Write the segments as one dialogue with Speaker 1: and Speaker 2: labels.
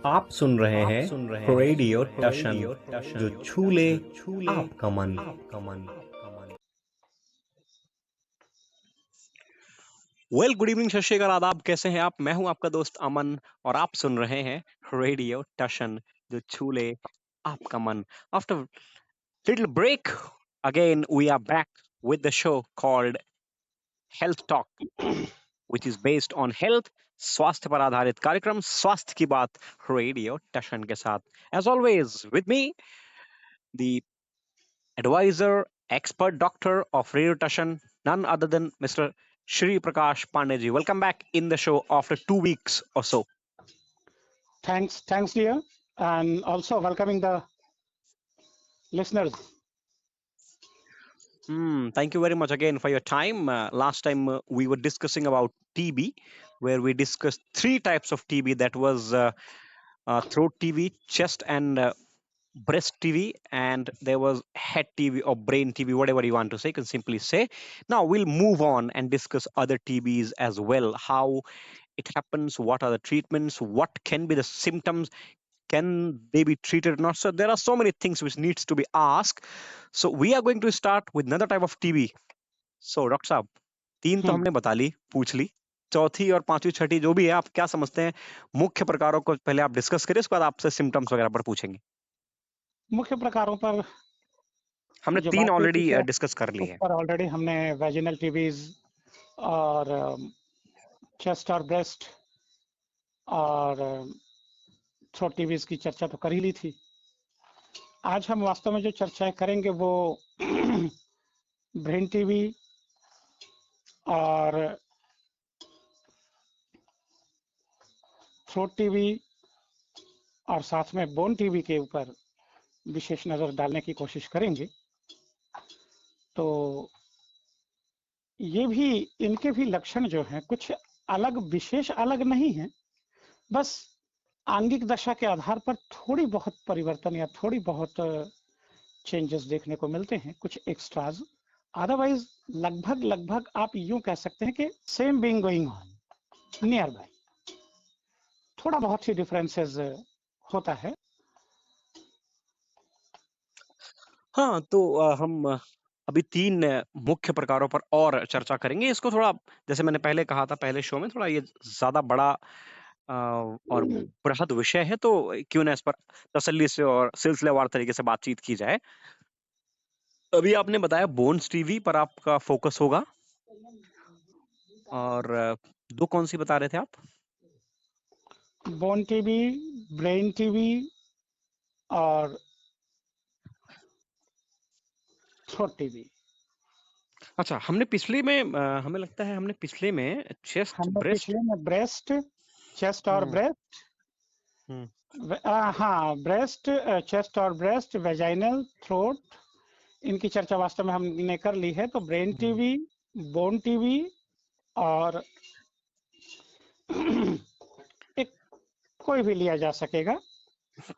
Speaker 1: आप सुन रहे हैं रेडियो टशन, जो छू ले आपका मन।
Speaker 2: वेल, गुड इवनिंग, सत श्री अकाल, आदाब। कैसे हैं आप? मैं हूं आपका दोस्त अमन और आप सुन रहे हैं रेडियो टशन, जो छू ले आपका मन। After little break, again we are back with the show called health talk, which is based on health, स्वास्थ्य पर आधारित कार्यक्रम, स्वास्थ्य की बात रेडियो टशन के साथ। As always, with me, the advisor, expert doctor of Radio Tashan, none other than Mr. Shri Prakash Pandey ji. Welcome back in the show after 2 weeks or so.
Speaker 3: Thanks, dear, and also welcoming the listeners.
Speaker 2: Thank you very much again for your time. Last time we were discussing about TB, where we discussed 3 types of TB. That was throat TB, chest and breast TB, and there was head TB or brain TB, whatever you want to say, you can simply say. Now we'll move on and discuss other TBs as well. How it happens, what are the treatments, what can be the symptoms, can they be treated or not? So there are so many things which needs to be asked. So we are going to start with another type of TB. So doctor साहब, 3 तो हमने बता ली, पूछ ली। चौथी और पांचवी छठी जो भी है, आप क्या समझते हैं मुख्य प्रकारों को पहले आप डिस्कस करें, उसके बाद आपसे सिम्टम्स वगैरह पर पूछेंगे।
Speaker 3: मुख्य प्रकारों पर
Speaker 2: हमने 3 ऑलरेडी डिस्कस कर ली है।
Speaker 3: ऑलरेडी हमने वेजिनल टीबीज और चेस्ट और ब्रेस्ट और थ्रोट टीबीज की चर्चा तो कर ही ली थी। आज हम वास्तव में जो चर्चाएं करेंगे वो ब्रेन टीबी और थ्रोट टीबी और साथ में बोन टीबी के ऊपर विशेष नजर डालने की कोशिश करेंगे। तो ये भी, इनके भी लक्षण जो हैं कुछ अलग, विशेष अलग नहीं है, बस आंगिक दशा के आधार पर थोड़ी बहुत परिवर्तन या थोड़ी बहुत चेंजेस देखने को मिलते हैं, कुछ एक्स्ट्राज। अदरवाइज लगभग आप यूं कह सकते हैं कि same being going on, near by, थोड़ा बहुत ही डिफरेंसेस होता है।
Speaker 2: हाँ, तो हम अभी 3 मुख्य प्रकारों पर और चर्चा करेंगे। इसको थोड़ा, जैसे मैंने पहले कहा था पहले शो में, थोड़ा ये ज्यादा बड़ा और बृहद विषय है, तो क्यों ना इस पर तसल्ली से और सिलसिलेवार तरीके से बातचीत की जाए। अभी आपने बताया बोन्स टीबी पर आपका फोकस होगा, और 2 कौन सी बता रहे थे आप?
Speaker 3: बोन टीबी, ब्रेन टीबी और थ्रोट टीबी।
Speaker 2: अच्छा, हमने पिछले में हमें लगता है हमने पिछले में चेस्ट, ब्रेस्ट,
Speaker 3: पिछले में ब्रेस्ट, चेस्ट और ब्रेस्ट, हाँ, ब्रेस्ट, चेस्ट और ब्रेस्ट, वेजाइनल, थ्रोट, इनकी चर्चा वास्तव में हमने कर ली है। तो ब्रेन टीबी, बोन टीबी और एक कोई भी लिया जा सकेगा।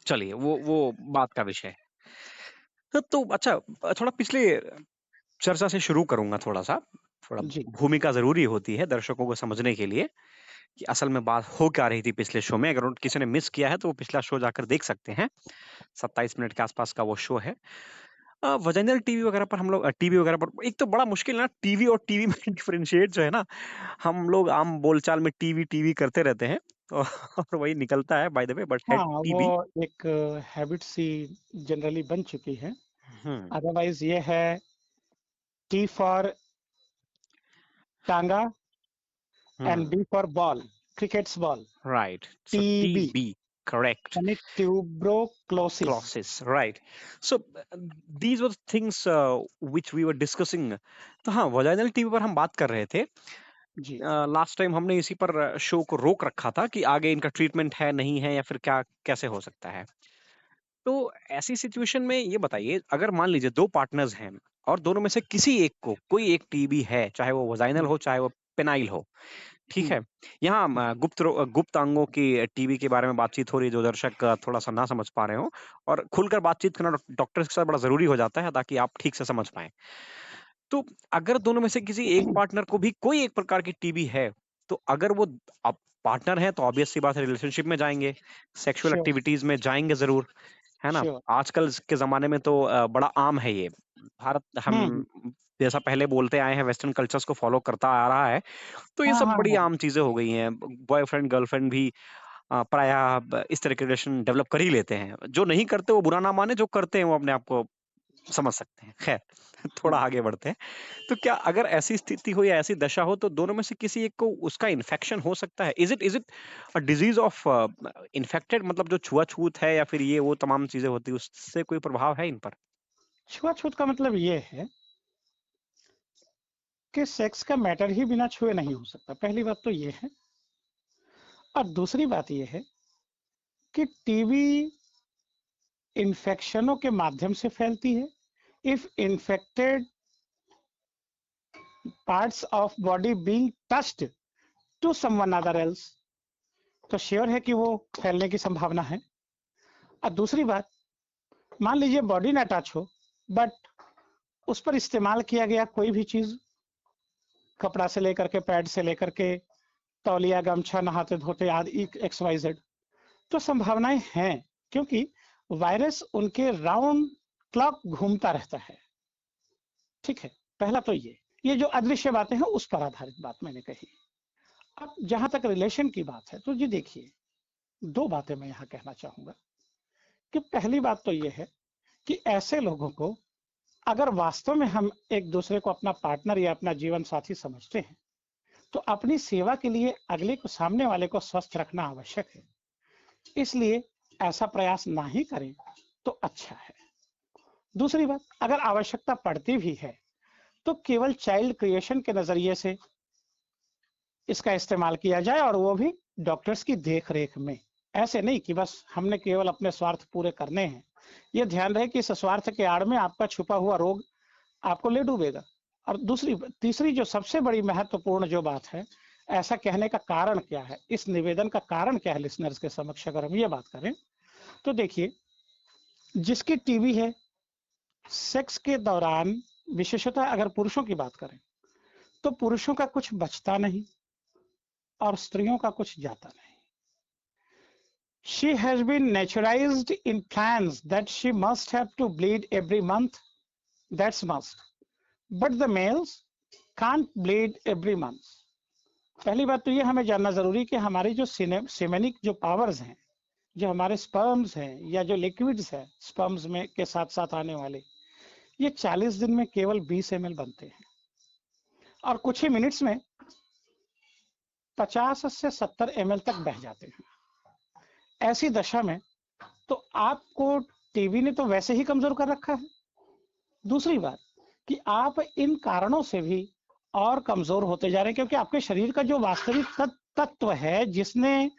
Speaker 2: चलिए, वो बात का विषय है। तो अच्छा, थोड़ा पिछले चर्चा से शुरू करूंगा। थोड़ा भूमिका जरूरी होती है दर्शकों को समझने के लिए कि असल में बात हो क्या रही थी पिछले शो में। अगर किसी ने मिस किया है तो वो पिछला शो जाकर देख सकते हैं। 27 मिनट के आसपास का वो शो है। वजाइनल टीबी वगैरह पर हम लोग, टीबी वगैरह पर, एक तो बड़ा मुश्किल ना, टीवी और टीवी में डिफरेंशिएट जो है ना, हम लोग आम बोलचाल में टीवी टीवी करते रहते हैं और वही निकलता है बाय द वे, बट है टीबी।
Speaker 3: वो एक हैबिट सी जनरली बन चुकी है। अदरवाइज ये है टी फॉर टांगा and B for ball, cricket's ball.
Speaker 2: Right. So
Speaker 3: TB.
Speaker 2: TB, correct.
Speaker 3: Tuberculosis.
Speaker 2: Right. So these were the things which we were discussing. तो हाँ, वजाइनल टीबी पर हम बात कर रहे थे। लास्ट टाइम हमने इसी पर शो को रोक रखा था कि आगे इनका ट्रीटमेंट है, नहीं है, या फिर क्या कैसे हो सकता है। तो ऐसी सिचुएशन में ये बताइए, अगर मान लीजिए 2 पार्टनर्स हैं और दोनों में से किसी एक को कोई एक टीबी है, चाहे वो वजाइनल हो चाहे वो पेनाइल हो, ठीक है। यहाँ गुप्त अंगों की टीबी के बारे में बातचीत हो रही है, जो दर्शक थोड़ा सा ना समझ पा रहे हो, और खुलकर बातचीत करना डॉक्टर के साथ बड़ा जरूरी हो जाता है ताकि आप ठीक से समझ पाए। तो अगर दोनों में से किसी एक पार्टनर को भी कोई एक प्रकार की टीबी है, तो अगर वो पार्टनर हैं तो ऑब्वियस सी बात है रिलेशनशिप में जाएंगे, सेक्सुअल
Speaker 3: श्योर
Speaker 2: एक्टिविटीज में जाएंगे जरूर, है ना।
Speaker 3: श्योर।
Speaker 2: आजकल के जमाने में तो बड़ा आम है ये। भारत हम
Speaker 3: हम्म।
Speaker 2: जैसा पहले बोलते आए हैं, वेस्टर्न कल्चर्स को फॉलो करता आ रहा है, तो ये
Speaker 3: हाँ
Speaker 2: सब
Speaker 3: हाँ
Speaker 2: बड़ी
Speaker 3: हाँ।
Speaker 2: आम चीजें हो गई हैं। बॉयफ्रेंड गर्लफ्रेंड भी प्रायः इस तरह के रिलेशन डेवलप कर ही लेते हैं। जो नहीं करते वो बुरा ना माने, जो करते हैं वो अपने आप को समझ सकते हैं। खैर थोड़ा आगे बढ़ते हैं। तो क्या अगर ऐसी स्थिति हो या ऐसी दशा हो तो दोनों में से किसी एक को उसका इन्फेक्शन हो सकता है? Is it a disease of infected, मतलब जो छुआछूत है या फिर ये वो तमाम चीजें होती है, उससे कोई प्रभाव है इन पर?
Speaker 3: छुआछूत का मतलब ये है कि सेक्स का मैटर ही बिना छुए नहीं हो सकता, पहली बात तो ये है। और दूसरी बात ये है कि टीबी इन्फेक्शनों के माध्यम से फैलती है। If infected parts of body being touched to someone other else, तो श्योर है कि वो फैलने की संभावना है। और दूसरी बात, मान लीजिए बॉडी ना टच हो, बट उस पर इस्तेमाल किया गया कोई भी चीज, कपड़ा से लेकर के, पैड से लेकर के, तौलिया, गमछा, नहाते धोते आदि XYZ, तो संभावनाएं हैं, क्योंकि वायरस उनके राउंड क्लॉक घूमता रहता है। ठीक है, पहला तो ये जो अदृश्य बातें हैं उस पर आधारित बात मैंने कही। अब जहां तक रिलेशन की बात है, तो जी देखिए, दो बातें मैं यहां कहना चाहूंगा कि पहली बात तो ये है कि ऐसे लोगों को, अगर वास्तव में हम एक दूसरे को अपना पार्टनर या अपना जीवन साथी समझते हैं, तो अपनी सेवा के लिए अगले को, सामने वाले को स्वस्थ रखना आवश्यक है। इसलिए ऐसा प्रयास ना ही करें तो अच्छा है। दूसरी बात, अगर आवश्यकता पड़ती भी है तो केवल चाइल्ड क्रिएशन के नजरिए से इसका इस्तेमाल किया जाए, और वो भी डॉक्टर्स की देख रेख में। ऐसे नहीं कि बस हमने केवल अपने स्वार्थ पूरे करने हैं। ये ध्यान रहे कि इस स्वार्थ के आड़ में आपका छुपा हुआ रोग आपको ले डूबेगा। और तीसरी जो सबसे बड़ी महत्वपूर्ण जो बात है, ऐसा कहने का कारण क्या है, इस निवेदन का कारण क्या है लिसनर्स के समक्ष, अगर हम ये बात करें तो देखिए, जिसकी टीबी है, सेक्स के दौरान, विशेषतः अगर पुरुषों की बात करें, तो पुरुषों का कुछ बचता नहीं और स्त्रियों का कुछ जाता नहीं। She has been naturalized in plans that she must have to bleed every month. That's must. But the males can't bleed every month. पहली बात तो ये हमें जानना जरूरी कि हमारी जो सेमेनिक जो पावर्स हैं, जो हमारे स्पर्म्स हैं या जो लिक्विड्स हैं स्पर्म्स में के साथ साथ आने वाले, ये 40 दिन में केवल 20 ml बनते हैं और कुछ ही मिनट्स में 50 से 70 ml तक बह जाते हैं। ऐसी दशा में तो आपको टीबी ने तो वैसे ही कमजोर कर रखा है। दूसरी बात कि आप इन कारणों से भी और कमजोर होते जा रहे हैं, क्योंकि आपके शरीर का जो वास्तविक तत्व है, जिसने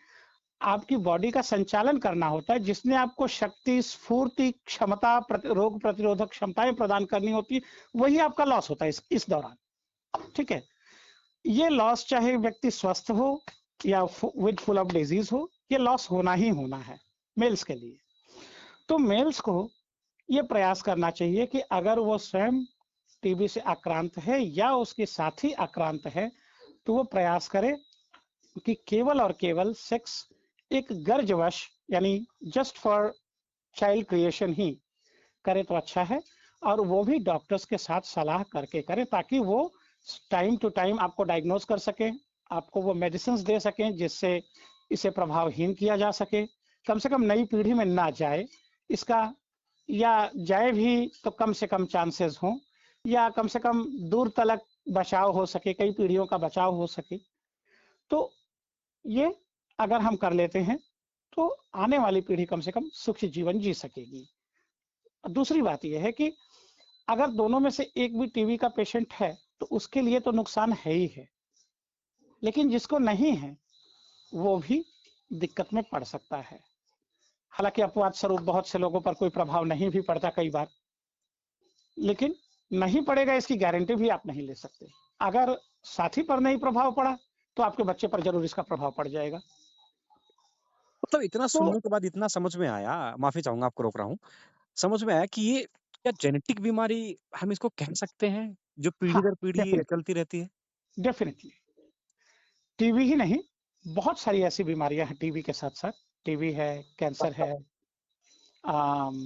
Speaker 3: आपकी बॉडी का संचालन करना होता है, जिसने आपको शक्ति, स्फूर्ति, क्षमता, रोग प्रतिरोधक क्षमताएं प्रदान करनी होती है, वही आपका लॉस होता है इस दौरान। ठीक है, ये लॉस चाहे व्यक्ति स्वस्थ हो या विद फुल ऑफ डिजीज हो, ये लॉस होना ही होना है मेल्स के लिए। तो मेल्स को ये प्रयास करना चाहिए कि अगर वो स्वयं टीबी से आक्रांत है या उसके साथी आक्रांत है, तो वो प्रयास करे कि केवल और केवल सेक्स एक गर्जवश, यानी जस्ट फॉर चाइल्ड क्रिएशन ही करे तो अच्छा है। और वो भी डॉक्टर्स के साथ सलाह करके करे, ताकि वो टाइम टू टाइम आपको डायग्नोज कर सके, आपको वो मेडिसिन दे सकें जिससे इसे प्रभावहीन किया जा सके, कम से कम नई पीढ़ी में ना जाए इसका, या जाए भी तो कम से कम चांसेस हों, या कम से कम दूर तलक बचाव हो सके, कई पीढ़ियों का बचाव हो सके। तो ये अगर हम कर लेते हैं तो आने वाली पीढ़ी कम से कम सुखी जीवन जी सकेगी। दूसरी बात यह है कि अगर दोनों में से एक भी टीबी का पेशेंट है तो उसके लिए तो नुकसान है ही है, लेकिन जिसको नहीं है वो भी दिक्कत में पड़ सकता है। हालांकि अपवाद स्वरूप बहुत से लोगों पर कोई प्रभाव नहीं भी पड़ता कई बार, लेकिन नहीं पड़ेगा इसकी गारंटी भी आप नहीं ले सकते। अगर साथी पर नहीं प्रभाव पड़ा तो आपके बच्चे पर जरूर इसका प्रभाव पड़ जाएगा।
Speaker 2: मतलब इतना
Speaker 3: तो
Speaker 2: सुनने के बाद इतना समझ में आया, माफी चाहूंगा आपको रोक रहा हूँ, समझ में आया कि ये क्या जेनेटिक बीमारी हम इसको कह सकते हैं, जो पीढ़ी
Speaker 3: हाँ,
Speaker 2: दर पीढ़ी चलती रहती है?
Speaker 3: डेफिनेटली टीबी ही नहीं, बहुत सारी ऐसी बीमारियां हैं टीबी के साथ साथ। टीबी है, कैंसर है, आम,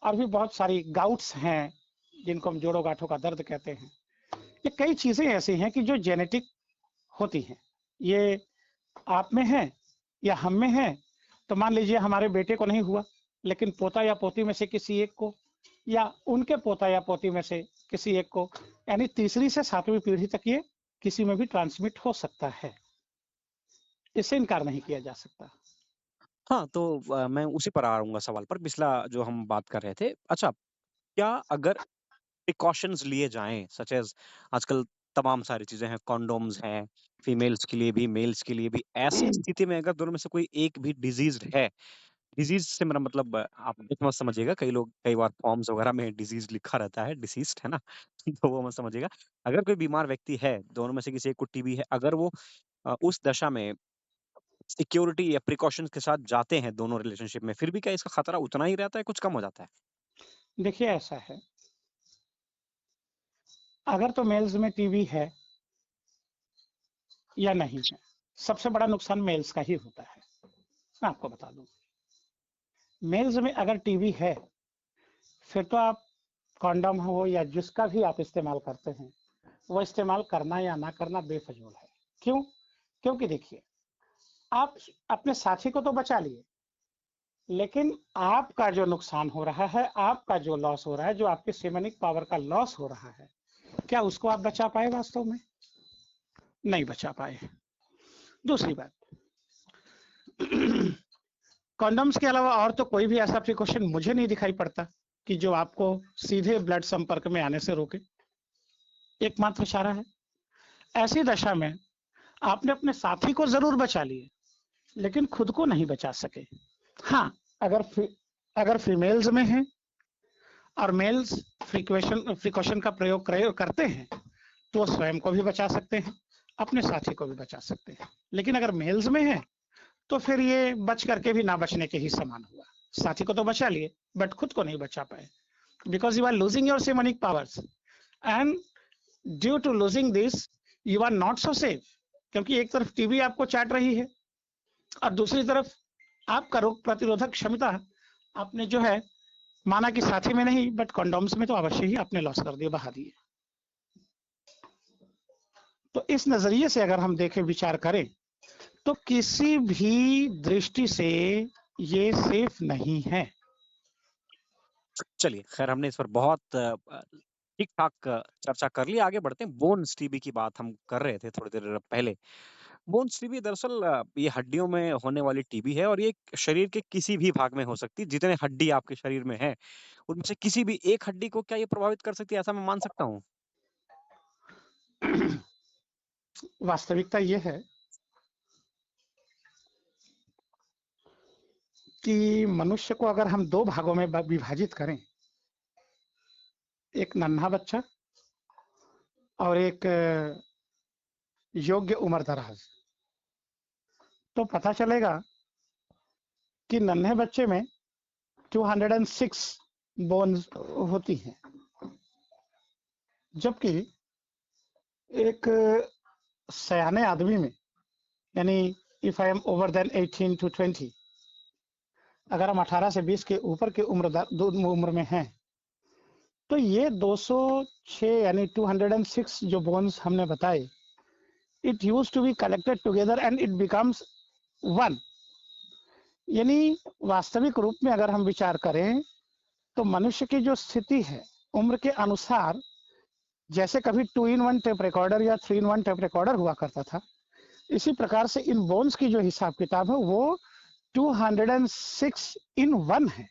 Speaker 3: और भी बहुत सारी गाउट्स हैं जिनको हम जोड़ों गांठों का दर्द कहते हैं। ये कई चीजें ऐसी हैं कि जो जेनेटिक होती हैं। ये आप में है या हम में है, तो मान लीजिए हमारे बेटे को नहीं हुआ, लेकिन पोता या पोती में से किसी एक को, या उनके पोता या पोती में से किसी एक को, यानी तीसरी से सातवीं पीढ़ी तक ये किसी में भी ट्रांसमिट हो सकता है। इससे इनकार नहीं किया जा सकता।
Speaker 2: हाँ, तो मैं उसी पर आऊँगा सवाल पर, पिछला जो हम बात कर रहे थे। अच्छा, क्या अगर प्रिकॉशंस लिए जाएँ, सच एज़ आजकल तमाम सारी चीज़ें हैं, कंडोम्स हैं, फीमेल्स के लिए भी, मेल्स के लिए भी, ऐसी स्थिति में अगर दोनों में से कोई एक भी डिज़ीज़्ड है, डिज़ीज़ से मेरा मतलब आप मत समझिएगा, कई लोग कई बार फॉर्म्स वगैरह में डिज़ीज़ लिखा रहता है, डिसीज़्ड, है ना? तो वो मत समझिएगा। अगर कोई बीमार व्यक्ति है, दोनों में से किसी एक को टीबी है, अगर वो उस दशा में सिक्योरिटी या प्रिकॉशंस के साथ जाते हैं दोनों रिलेशनशिप में, फिर भी क्या इसका खतरा उतना ही रहता है, कुछ कम हो जाता है?
Speaker 3: देखिए ऐसा है, अगर तो मेल्स में टीबी है या नहीं है, सबसे बड़ा नुकसान मेल्स का ही होता है। मैं आपको बता दूं, मेल्स में अगर टीबी है, फिर तो आप कॉन्डम हो या जिसका भी आप इस्तेमाल करते हैं, वो इस्तेमाल करना या ना करना बेफजूल है। क्यों? क्योंकि देखिए, आप अपने साथी को तो बचा लिए, लेकिन आपका जो नुकसान हो रहा है, आपका जो लॉस हो रहा है, जो आपके सेमेनिक पावर का लॉस हो रहा है, क्या उसको आप बचा पाए? वास्तव में नहीं बचा पाए। दूसरी बात, कॉन्डम्स के अलावा और तो कोई भी ऐसा प्रिकॉशन मुझे नहीं दिखाई पड़ता कि जो आपको सीधे ब्लड संपर्क में आने से रोके। एकमात्र इशारा है। ऐसी दशा में आपने अपने साथी को जरूर बचा लिए, लेकिन खुद को नहीं बचा सके। हाँ, अगर फीमेल्स में है और मेल्स प्रिकॉशन का प्रयोग करते हैं, तो वो स्वयं को भी बचा सकते हैं, अपने साथी को भी बचा सकते हैं। लेकिन अगर मेल्स में है, तो फिर ये बच करके भी ना बचने के ही समान हुआ। साथी को तो बचा लिए, बट खुद को नहीं बचा पाए, because you are losing your seminal powers, and due to losing this you are not so safe. क्योंकि एक तरफ टीबी आपको चाट रही है, और दूसरी तरफ आपका रोग प्रतिरोधक क्षमता आपने जो है, माना कि साथी में नहीं, बट कंडोम्स में तो अवश्य ही आपने लॉस कर दिए, बहा दिए। तो इस नजरिए से अगर हम देखें, विचार करें, तो किसी भी दृष्टि से ये सेफ नहीं है।
Speaker 2: चलिए, खैर हमने इस पर बहुत ठीक-ठाक चर्चा कर ली, आगे बढ़ते हैं। बोन्स टीबी की बात हम कर रहे थे थोड़ी देर पहले। बोन्स टीबी दरअसल ये हड्डियों में होने वाली टीबी है, और ये शरीर के किसी भी भाग में हो सकती है। जितने हड्डी आपके शरीर में हैं, उनमें से किसी भी एक हड्डी को क्या ये प्रभावित कर सकती है, ऐसा मैं मान सकता हूँ?
Speaker 3: वास्तविकता ये है कि मनुष्य को अगर हम दो भागों में विभाजित करें, एक नन्हा बच्चा और एक योग्य उम्र दराज, तो पता चलेगा कि नन्हे बच्चे में 206 बोन्स होती हैं, जबकि एक सयाने आदमी में, यानी if I am over than 18 to 20, अगर हम 18 से 20 के ऊपर की उम्र में हैं, तो ये 206 यानी 206 जो बोन्स हमने बताए, it use to be collected together and it becomes one. यानी वास्तविक रूप में अगर हम विचार करें, तो मनुष्य की जो स्थिति है उम्र के अनुसार, जैसे कभी 2-in-1 टेप रिकॉर्डर या 3-in-1 टेप रिकॉर्डर हुआ करता था, इसी प्रकार से इन बोन्स की जो हिसाब किताब है वो 206 in 1 है।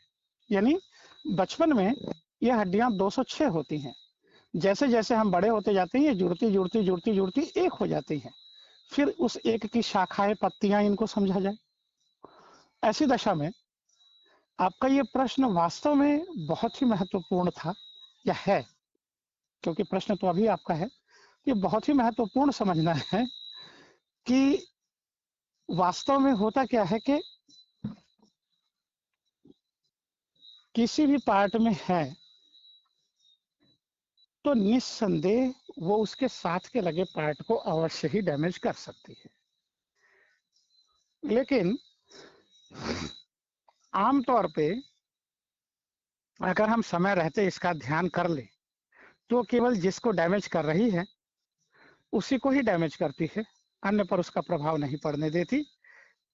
Speaker 3: यानी बचपन में ये हड्डियां 206 होती हैं, जैसे जैसे हम बड़े होते जाते हैं, ये जुड़ती जुड़ती जुड़ती जुड़ती एक हो जाती हैं। फिर उस एक की शाखाएं, पत्तियां, इनको समझा जाए। ऐसी दशा में आपका ये प्रश्न वास्तव में बहुत ही महत्वपूर्ण था, या है, क्योंकि प्रश्न तो अभी आपका है। ये बहुत ही महत्वपूर्ण समझना है कि वास्तव में होता क्या है कि किसी भी पार्ट में है, तो निस्संदेह वो उसके साथ के लगे पार्ट को अवश्य ही डैमेज कर सकती है। लेकिन आमतौर पे अगर हम समय रहते इसका ध्यान कर ले तो केवल जिसको डैमेज कर रही है उसी को ही डैमेज करती है, अन्य पर उसका प्रभाव नहीं पड़ने देती।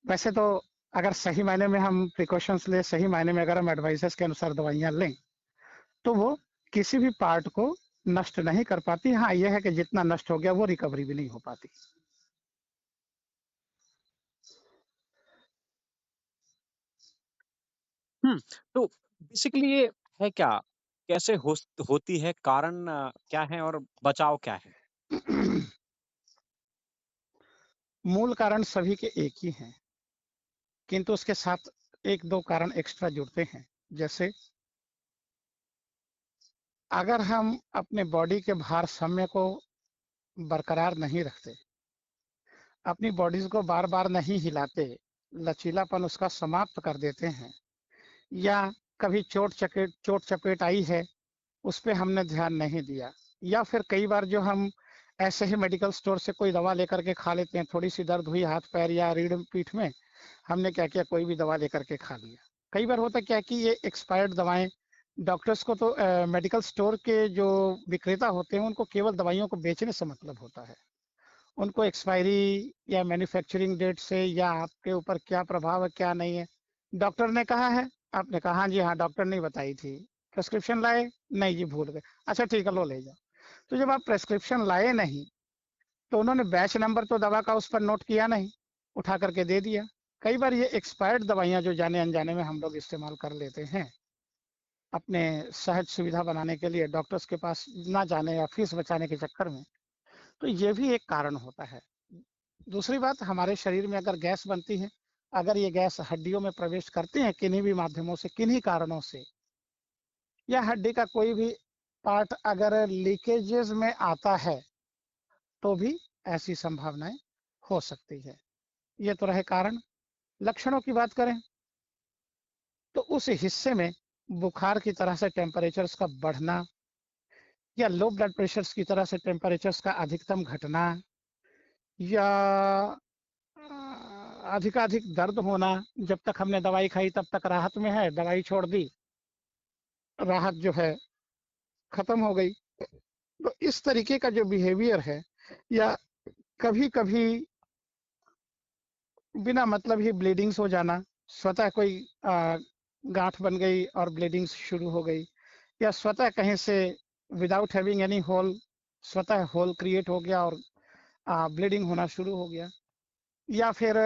Speaker 3: वैसे तो अगर सही मायने में हम प्रिकॉशंस ले, सही मायने में अगर हम एडवाइजेस के अनुसार दवाइयां लें तो वो किसी भी पार्ट को नष्ट नहीं कर पाती। हाँ, यह है कि जितना नष्ट हो गया वो रिकवरी भी नहीं हो पाती।
Speaker 2: तो बेसिकली ये है क्या? कैसे होती है? कारण क्या है और बचाव क्या है?
Speaker 3: मूल कारण सभी के एक ही हैं, किंतु उसके साथ एक दो कारण एक्स्ट्रा जुड़ते हैं। जैसे अगर हम अपने बॉडी के भारसाम्य को बरकरार नहीं रखते, अपनी बॉडीज को बार बार नहीं हिलाते, लचीलापन उसका समाप्त कर देते हैं, या कभी चोट चपेट आई है उस पर हमने ध्यान नहीं दिया, या फिर कई बार जो हम ऐसे ही मेडिकल स्टोर से कोई दवा लेकर के खा लेते हैं, थोड़ी सी दर्द हुई हाथ पैर या रीढ़ पीठ में, हमने क्या किया, कोई भी दवा लेकर के खा लिया। कई बार होता क्या कि ये एक्सपायर्ड दवाएं, डॉक्टर्स को तो मेडिकल स्टोर के जो विक्रेता होते हैं उनको केवल दवाइयों को बेचने से मतलब होता है। उनको एक्सपायरी या मैन्युफैक्चरिंग डेट से या आपके ऊपर क्या प्रभाव है क्या नहीं है, डॉक्टर ने कहा है, आपने कहा हाँ जी हाँ डॉक्टर ने बताई थी, प्रेस्क्रिप्शन लाए, नहीं जी भूल गए, अच्छा ठीक है लो ले जाओ। तो जब आप प्रेस्क्रिप्शन लाए नहीं तो उन्होंने बैच नंबर तो दवा का उस पर नोट किया नहीं, उठा करके दे दिया। कई बार ये एक्सपायर्ड दवाइयां जो जाने अनजाने में हम लोग इस्तेमाल कर लेते हैं अपने सहज सुविधा बनाने के लिए, डॉक्टर्स के पास ना जाने या फीस बचाने के चक्कर में, तो ये भी एक कारण होता है। दूसरी बात, हमारे शरीर में अगर गैस बनती है, अगर ये गैस हड्डियों में प्रवेश करती है किन्हीं भी माध्यमों से, किन्हीं कारणों से, या हड्डी का कोई भी पार्ट अगर लीकेजेस में आता है तो भी ऐसी संभावनाएं हो सकती है। ये तो रहे कारण। लक्षणों की बात करें तो उस हिस्से में बुखार की तरह से टेम्परेचर्स का बढ़ना, या लो ब्लड प्रेशर्स की तरह से टेम्परेचर्स का अधिकतम घटना, या अधिकाधिक दर्द होना, जब तक हमने दवाई खाई तब तक राहत में है, दवाई छोड़ दी, राहत जो है खत्म हो गई। तो इस तरीके का जो बिहेवियर है, या कभी कभी बिना मतलब ही ब्लीडिंग्स हो जाना, स्वतः कोई गांठ बन गई और ब्लीडिंग्स शुरू हो गई, या स्वतः कहीं से विदाउट हैविंग एनी होल, स्वतः होल क्रिएट हो गया और ब्लीडिंग होना शुरू हो गया, या फिर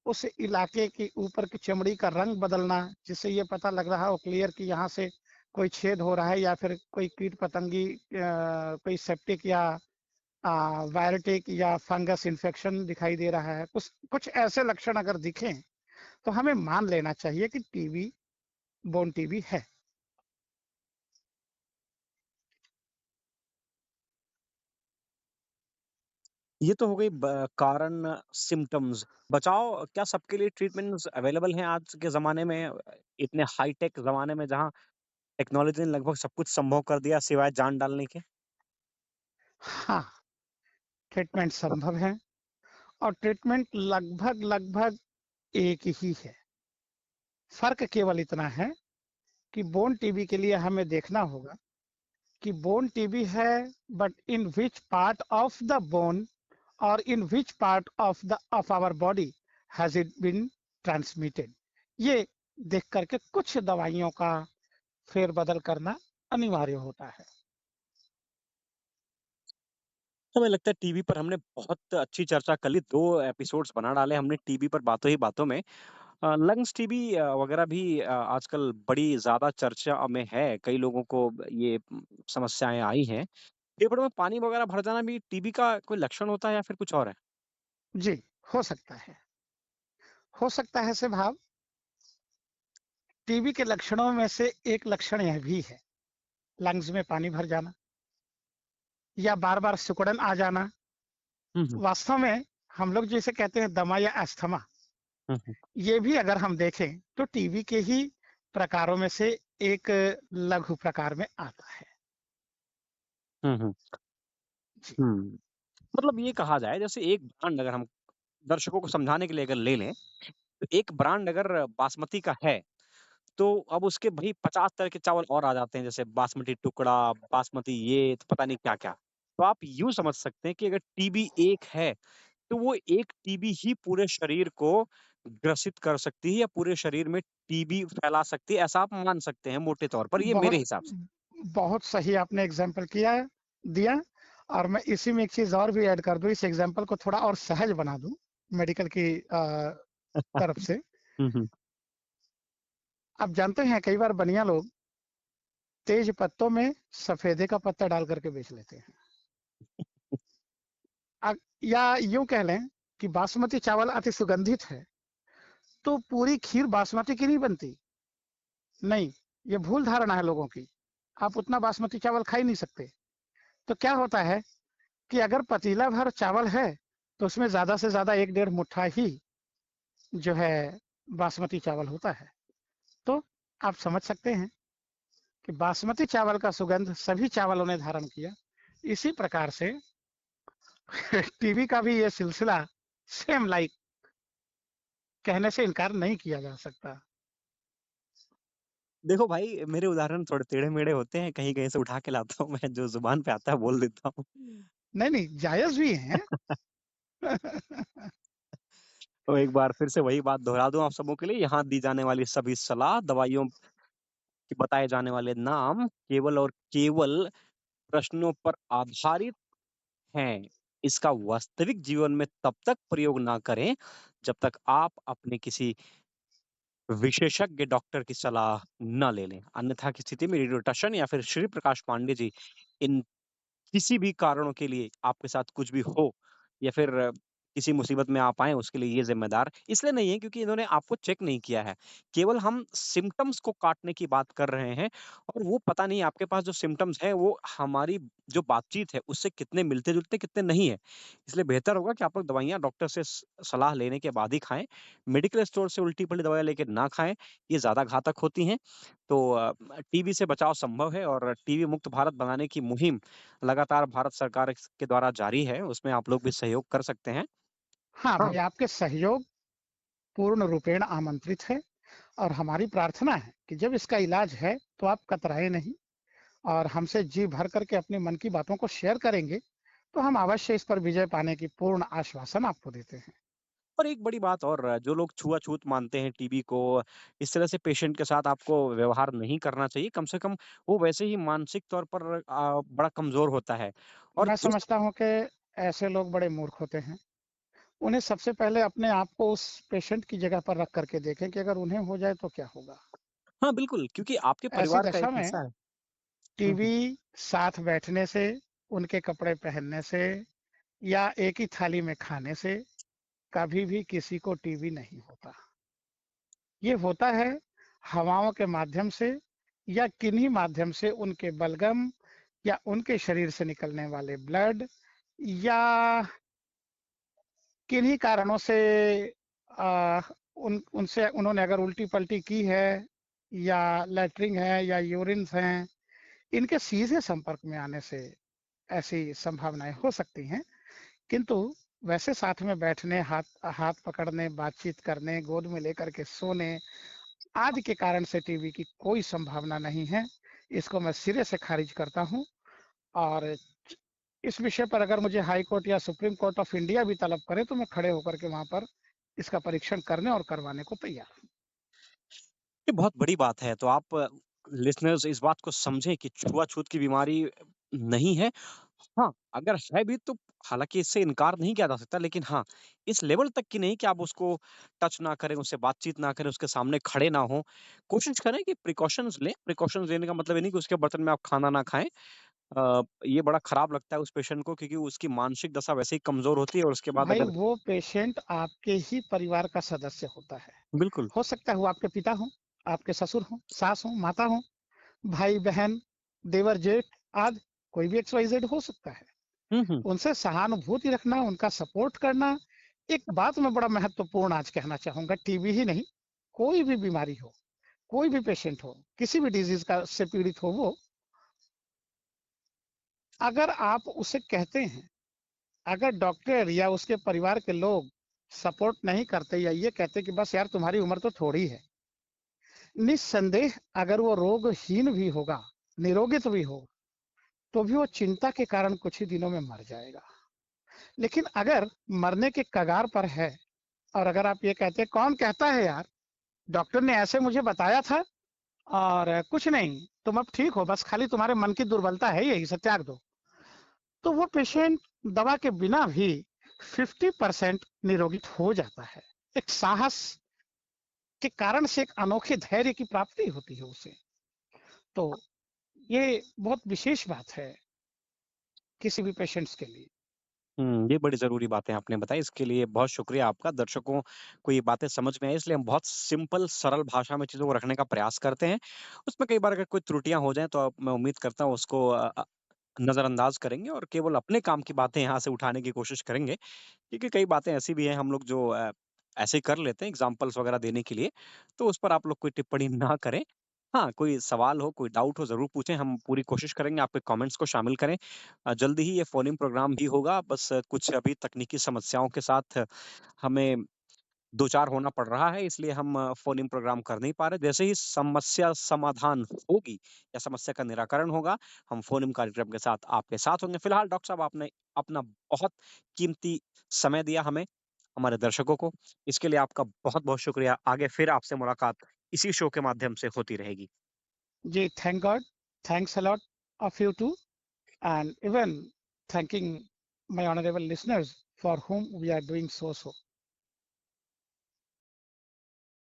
Speaker 3: उस इलाके के ऊपर की चमड़ी का रंग बदलना जिससे ये पता लग रहा हो क्लियर कि यहाँ से कोई छेद हो रहा है, या फिर कोई कीट पतंगी कोई सेप्टिक या वायरटिक या फंगस इन्फेक्शन दिखाई दे रहा है, कुछ कुछ ऐसे लक्षण अगर दिखें तो हमें मान लेना चाहिए कि टीबी, बोन टीबी है।
Speaker 2: ये तो हो गई कारण, सिम्टम्स। बचाव, क्या सबके लिए ट्रीटमेंट्स अवेलेबल हैं आज के ज़माने में, इतने हाई-टेक ज़माने में जहाँ टेक्नोलॉजी ने लगभग सब कुछ संभव कर दिया सिवाय जान डालने के?
Speaker 3: हाँ, ट्रीटमेंट संभव है और ट्रीटमेंट लगभग लगभग एक ही है। फर्क केवल इतना है कि बोन टीबी के लिए हमें देखना होगा कि बोन टीबी है, but in which part of the bone और in which part of our body has it been transmitted. ये देख करके कुछ दवाइयों का फेरबदल करना अनिवार्य होता है।
Speaker 2: हमें लगता है टीबी पर हमने बहुत अच्छी चर्चा कर ली, 2 एपिसोड्स बना डाले हमने टीबी पर बातों ही बातों में। लंग्स टीबी वगैरह भी आजकल बड़ी ज़्यादा चर्चा में है, कई लोगों को ये समस्याएँ आई हैं। फेफड़ों में पानी वगैरह भर जाना भी टीबी का कोई लक्षण होता है या फिर कुछ और है?
Speaker 3: जी, हो सकता है। हो सकता है से भाव, टीबी के लक्षणों में से एक लक्षण यह भी है, लंग्स में पानी भर जाना या बार बार सिकुड़न आ जाना।
Speaker 2: हुँ, हुँ।
Speaker 3: वास्तव में हम लोग जिसे कहते हैं दमा या अस्थमा,
Speaker 2: हुँ, हुँ।
Speaker 3: ये भी अगर हम देखें तो टीबी के ही प्रकारों में से एक लघु प्रकार में आता है।
Speaker 2: हुँ, हुँ।
Speaker 3: जी।
Speaker 2: हुँ। मतलब ये कहा जाए जैसे एक ब्रांड अगर हम दर्शकों को समझाने के लिए अगर ले लें, तो एक ब्रांड अगर बासमती का है, तो अब उसके भई 50 तरह के चावल और आ जाते हैं, जैसे बासमती टुकड़ा, बासमती ये, तो पता नहीं क्या-क्या। तो आप यूँ समझ सकते हैं कि अगर टीबी एक है, तो वो एक टीबी ही पूरे शरीर को ग्रसित कर सकती है या पूरे शरीर में टीबी फैला सकती है, ऐसा आप मान सकते हैं मोटे तौर पर, ये मेरे
Speaker 3: बहुत
Speaker 2: हिसाब से।
Speaker 3: बहुत सही आपने एग्जाम्पल दिया। और मैं इसी में एक चीज और भी ऐड कर दूं, इस एग्जाम्पल को थोड़ा और सहज बना दूं मेडिकल की तरफ से।
Speaker 2: हुँ, हुँ।
Speaker 3: आप जानते हैं कई बार बनिया लोग तेज पत्तों में सफेदे का पत्ता डाल करके बेच लेते हैं। या यूं कह लें कि बासमती चावल अति सुगंधित है, तो पूरी खीर बासमती की नहीं बनती। नहीं, ये भूल धारणा है लोगों की। आप उतना बासमती चावल खा ही नहीं सकते। तो क्या होता है कि अगर पतीला भर चावल है, तो उसमें ज्यादा से ज्यादा 1-1.5 मुट्ठा ही जो है बासमती चावल होता है। तो आप समझ सकते हैं कि बासमती चावल का सुगंध सभी चावलों ने धारण किया। इसी प्रकार से टीबी का भी ये सिलसिला सेम लाइक कहने से इनकार नहीं किया जा सकता।
Speaker 2: देखो भाई, मेरे उदाहरण थोड़े टेढ़े-मेढ़े होते हैं, कहीं-कहीं से उठा के लाता हूँ मैं, जो ज़ुबान पे आता है बोल देता हूँ।
Speaker 3: नहीं नहीं, जायज भी हैं।
Speaker 2: तो एक बार फिर से वही बात दोहरा दूँ आप सबों के लिए, यहाँ दी जाने वाली सभी सलाह, दवाइयों के बताए जाने वाले नाम केवल और केवल प्रश्नों पर आधारित हैं। इसका वास्तविक जीवन में तब तक प्रयोग ना करें, जब तक आप अपने किसी विशेषज्ञ डॉक्टर की सलाह ना ले लें। अन्यथा की स्थिति में रेडियो टशन या फिर श्री प्रकाश पांडे जी इन किसी भी कारणों के लिए आपके साथ कुछ भी हो या फिर किसी मुसीबत में आप आएँ उसके लिए ये ज़िम्मेदार इसलिए नहीं है क्योंकि इन्होंने आपको चेक नहीं किया है। केवल हम सिम्पटम्स को काटने की बात कर रहे हैं और वो पता नहीं आपके पास जो सिम्पटम्स हैं वो हमारी जो बातचीत है उससे कितने मिलते-जुलते कितने नहीं है। इसलिए बेहतर होगा कि आप लोग दवाइयाँ डॉक्टर से स सलाह लेने के बाद ही खाएँ। मेडिकल स्टोर से उल्टी-पल्टी दवाइयाँ लेके ना खाएँ, ये ज़्यादा घातक होती हैं। तो टीबी से बचाव संभव है और टीबी मुक्त भारत बनाने की मुहिम लगातार भारत सरकार के द्वारा जारी है, उसमें आप लोग भी सहयोग कर सकते हैं।
Speaker 3: हाँ
Speaker 2: हाँ।
Speaker 3: भाई, आपके सहयोग पूर्ण रूपेण आमंत्रित है। और हमारी प्रार्थना है कि जब इसका इलाज है तो आप कतराए नहीं और हमसे जी भर करके अपने मन की बातों को शेयर करेंगे, तो हम अवश्य इस पर विजय पाने की पूर्ण आश्वासन आपको देते हैं।
Speaker 2: और एक बड़ी बात और जो लोग छुआ-छूत मानते हैं टीबी को, इस तरह से पेशेंट के साथ आपको व्यवहार नहीं करना चाहिए। कम से कम वो वैसे ही मानसिक तौर पर बड़ा कमज़ोर होता है और
Speaker 3: मैं
Speaker 2: जिस
Speaker 3: समझता हूँ कि ऐसे लोग बड़े मूर्ख होते हैं। उन्हें सबसे पहले अपने आप को उस पेशेंट की जगह पर रख करके देखें कि अगर उन्हें हो जाए तो क्या होगा।
Speaker 2: हाँ, बिल्कुल, क्योंकि आपके
Speaker 3: ऐसी
Speaker 2: परिवार का एक
Speaker 3: दशा में
Speaker 2: हिस्सा है। हुँ, हुँ।
Speaker 3: टीवी साथ बैठने से, उनके कपड़े पहनने से या एक ही थाली में खाने से कभी भी किसी को टीबी नहीं होता। ये होता है हवाओं के माध्यम से या किन्हीं माध्यम से उनके बलगम या उनके शरीर से निकलने वाले ब्लड या किन्हीं कारणों से उनसे उन्होंने अगर उल्टी पल्टी की है या लेटरिंग है या यूरिन्स हैं, इनके सीधे संपर्क में आने से ऐसी संभावनाएं हो सकती हैं। किंतु वैसे साथ में बैठने, हाथ हाथ पकड़ने, बातचीत करने, गोद में लेकर के सोने आदि के कारण से टीबी की कोई संभावना नहीं है। इसको मैं सिरे से खारिज करता हूं। और इस विषय पर अगर मुझे हाई कोर्ट या सुप्रीम कोर्ट ऑफ इंडिया भी तलब करे तो मैं खड़े होकर के वहां पर इसका परीक्षण करने और करवाने को तैयार हूँ।
Speaker 2: ये बहुत बड़ी बात है, तो आप लिसनर्स इस बात को समझें कि छुआ-छूत की बीमारी नहीं है। हाँ, अगर है भी तो हालाँकि इससे इनकार नहीं किया जा सकता, लेकिन हाँ, इस लेवल तक की नहीं कि आप उसको टच ना करें, उससे बातचीत ना करें, उसके सामने खड़े ना हों। कोशिश करें कि प्रिकॉशंस लें, प्रिकॉशंस लेने का मतलब ये नहीं कि उसके बर्तन में आप खाना ना खाएँ। ये बड़ा खराब लगता है उस पेशेंट को क्योंकि उसकी मानसिक दशा वैसे ही कमज़ोर होती है और उसके बाद
Speaker 3: भाई
Speaker 2: अगर
Speaker 3: वो पेशेंट आपके ही परिवार का सदस्य होता है।
Speaker 2: बिल्कुल।
Speaker 3: हो सकता है वो आपके पिता हो, आपके ससुर हो, सास हो, माता हो, भाई बहन, देवर जेठ आदि कोई भी XYZ हो सकता है।
Speaker 2: हुँ, हुँ।
Speaker 3: उनसे सहानुभूति रखना, उनका सपोर्ट करना। एक बात मैं बड़ा महत्वपूर्ण आज कहना चाहूंगा, टीबी ही नहीं, कोई भी बीमारी हो, कोई भी पेशेंट हो, किसी भी डिजीज का से पीड़ित हो वो, अगर आप उसे कहते हैं, अगर डॉक्टर या उसके परिवार के लोग सपोर्ट नहीं करते या ये कहते कि बस यार तुम्हारी उम्र तो थोड़ी है। निस्संदेह अगर वो रोगहीन भी होगा, निरोगित भी हो, तो भी वो चिंता के कारण कुछ ही दिनों में मर जाएगा। लेकिन अगर मरने के कगार पर है और अगर आप ये कहते, कौन कहता है यार, डॉक्टर ने ऐसे मुझे बताया था और कुछ नहीं, तुम अब ठीक हो, बस खाली तुम्हारे मन की दुर्बलता है, यही से त्याग दो, तो वो पेशेंट दवा के बिना भी 50% निरोगित हो जाता है। एक साहस के कारण से एक अनोखे धैर्य की प्राप्ति होती है उसे। तो ये बहुत विशेष बात है किसी भी पेशेंट्स के लिए।
Speaker 2: ये बड़ी ज़रूरी बातें आपने बताई, इसके लिए बहुत शुक्रिया आपका। दर्शकों को ये बातें समझ में आई, इसलिए हम बहुत सिंपल, सरल भाषा में चीज़ों को रखने का प्रयास करते हैं। उसमें कई बार अगर कोई त्रुटियाँ हो जाएँ, तो मैं उम्मीद करता हूँ उसको नज़रअंदाज करेंगे और केवल अपने काम की बातें यहाँ से उठाने की कोशिश करेंगे। क्योंकि कई बातें ऐसी भी हैं हम लोग जो ऐसे ही कर लेते हैं एग्ज़ाम्पल्स वग़ैरह देने के लिए, तो उस पर आप लोग कोई टिप्पणी ना करें। हाँ, कोई सवाल हो, कोई डाउट हो ज़रूर पूछें, हम पूरी कोशिश करेंगे आपके कमेंट्स को शामिल करें। जल्दी ही ये फ़ोन इन प्रोग्राम भी होगा, बस कुछ अभी तकनीकी समस्याओं के साथ हमें दो-चार होना पड़ रहा है, इसलिए हम फ़ोन इन प्रोग्राम कर नहीं पा रहे। जैसे ही समस्या समाधान होगी या समस्या का निराकरण होगा, हम फ़ोन इन कार्यक्रम के साथ आपके साथ होंगे। फिलहाल डॉक्टर साहब, आपने अपना बहुत कीमती समय दिया हमें, हमारे दर्शकों को। इसके लिए आपका बहुत-बहुत शुक्रिया। आगे फिर आपसे मुलाकात इसी शो के माध्यम से होती रहेगी।
Speaker 3: जी, thank God, thanks a lot of you too, and even thanking my honorable listeners for whom we are doing so.